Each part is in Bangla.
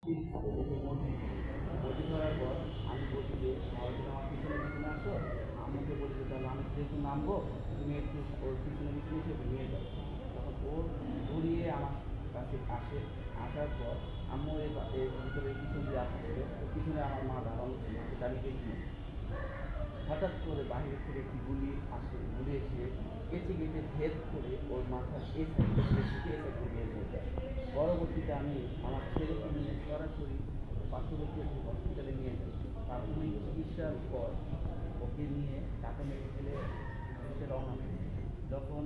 বটি ধরার পর আমি বলি যে আমার পিছনে পিছনে আসো, আমাকে বলি যে তাহলে আমি যেহেতু নামবো তুমি একটু ওর পিছনে পিছনে এসে নিয়ে যাও। তখন ও ঘুরিয়ে আমার কাছে আসে, আসার পর আম্মু এর ভিতরে পিছন দিয়ে আসছিল, পিছনে আমার মা দাঁড়ানো ছিল, দাঁড়িয়ে দেখি হঠাৎ করে বাইরে থেকে একটি গুলি আসে, গুলি এসে কেচে কেটে ভেদ করে ওর মাথার এই সাইডটা থেকে এই সাইডে বের হয়ে যায়। পরবর্তীতে আমি আমার ছেলেকে নিয়ে সরাসরি পার্শ্ববর্তী একটি হসপিটালে নিয়ে যাই। প্রাথমিক চিকিৎসার পর ওকে নিয়ে ঢাকা মেডিকেলে রওনা দিই। যখন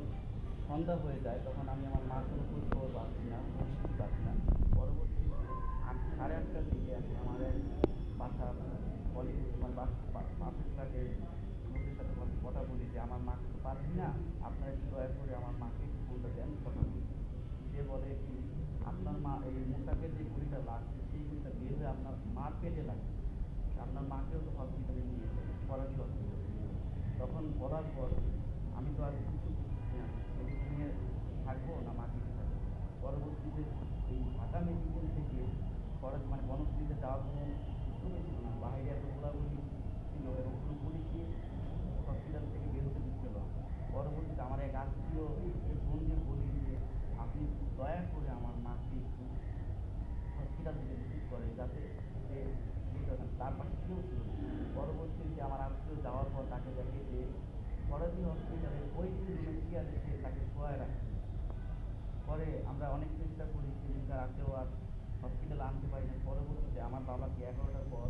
সন্ধ্যা হয়ে যায় তখন আমি আমার মার কোনো খোঁজ খবর পাচ্ছি না, পরিস্থিতি পাচ্ছি না। পরবর্তীতে আমি 8:30টার দিকে আমি আমার এক বাসা কলেজ মানে বাসের ফ্ল্যাটের লোকের সাথে কথা বলি যে আমার মাকে তো পাচ্ছি না, আপনারা একটু দয়া করে আমার মাকে একটু ফোনটা দেন, কথা বলি। সে বলে কি আপনার মা এই মোশাকের যে গুলিটা লাগছে সেই গুলিটা বের হয়ে আপনার মার পেটে লাগছে, আপনার মাকেও তো হসপিটালে নিয়ে করাচি হসপিটালে নিয়ে। তখন বলার পর আমি তো আর কিছু বুঝছি না, ছেলেকে নিয়ে থাকবো না মাকে নিয়ে থাকবো। পরবর্তীতে এই ঢাকা মেডিকেল থেকে খরচ মানে বনশ্রীতে যাওয়ার কোনো সুযোগই ছিল না, বাইরে এত গোলাগুলি ছিল এবং কোনো পুলিশই হসপিটাল থেকে বের হতে দিচ্ছিল না। পরবর্তীতে আমার এক আত্মীয় বোনকে বলি যে আপনি দয়া করে আমার মাকে একটু হসপিটাল থেকে রিসিভ করেন যাতে সে তার পাশে কেউ ছিল না। পরবর্তীতে আমার আত্মীয় যাওয়ার পর তাকে দেখে যে করাচি হসপিটালে ওই রুমের চেয়ারে সে তাকে শোয়ায় রাখছে। পরে আমরা অনেক চেষ্টা করি সেদিনকার রাতেও আর হসপিটালে আনতে পারি না। পরবর্তীতে আমার বাবাকে 11টার পর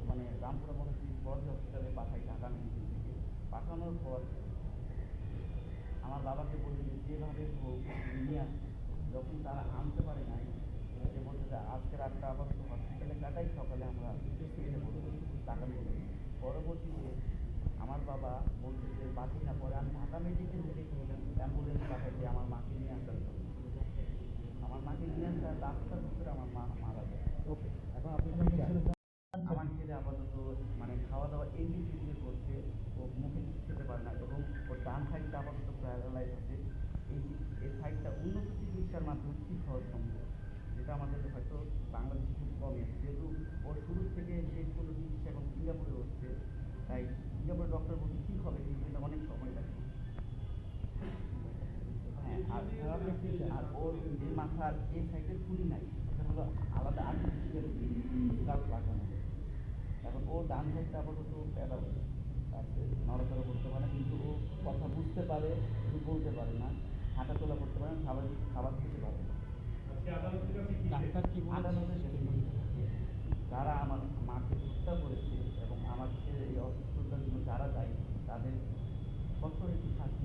মানে রামপুরা বনশ্রী সরকারি হসপিটালে পাঠাই ঢাকা মেডিকেল থেকে। পাঠানোর পর আমার বাবাকে বলি যে যেভাবে হোক নিয়ে আসছে। যখন তারা আনতে পারে নাই, সে বলছে যে আজকে রাতটা আপাতত হসপিটালে কাটাই, সকালে আমরা এসে বলবো ঢাকা মেডিকেল। পরবর্তীতে আমার বাবা বলছে যে বাঁচি না, পরে আমি ঢাকা মেডিকেল থেকে অ্যাম্বুলেন্স পাঠাই যে আমার মাকে নিয়ে আসার জন্য। আমার মাকে নিয়ে আসার রাস্তার ভিতরে আমার মা মারা যায়। ওকে, এখন আপনি আমার ছেলে আপাতত মানে খাওয়া দাওয়া এমনি করছে, ও মুখে কিছু খেতে পারে না এবং ওর ডান সাইডটা আপাতত প্যারালাইজ আছে। এই এই সাইডটা উন্নত চিকিৎসার মাধ্যমে ঠিক হওয়া সম্ভব, যেটা আমাদের হয়তো বাংলাদেশে খুব কমই আছে, যেহেতু ওর শুরু থেকে শেষ পর্যন্ত চিকিৎসা এখন সিঙ্গাপুরে হচ্ছে, তাই সিঙ্গাপুরের ডক্টর বলছে ঠিক হবে কিন্তু এটা অনেক সময় লাগবে। হ্যাঁ, আর ওর যে মাথার এই সাইডের খুলি নাই, এটা হলো আলাদা আর্টিফিশিয়াল স্কাল্প লাগানো। এখন ও ডান সাইডটা আপাতত প্যারালাইজ আছে, নড়াচড়া করতে পারে না, কিন্তু ও কথা বুঝতে পারে কিন্তু বলতে পারে না, হাঁটা চলা করতে পারে না, স্বাভাবিক খাবার খেতে পারে না। আদালতের যারা আমার মাকে হত্যা করেছে এবং আমার ছেলের এই অসুস্থতার জন্য যারা দায়ী তাদের কঠোর একটি শাস্তি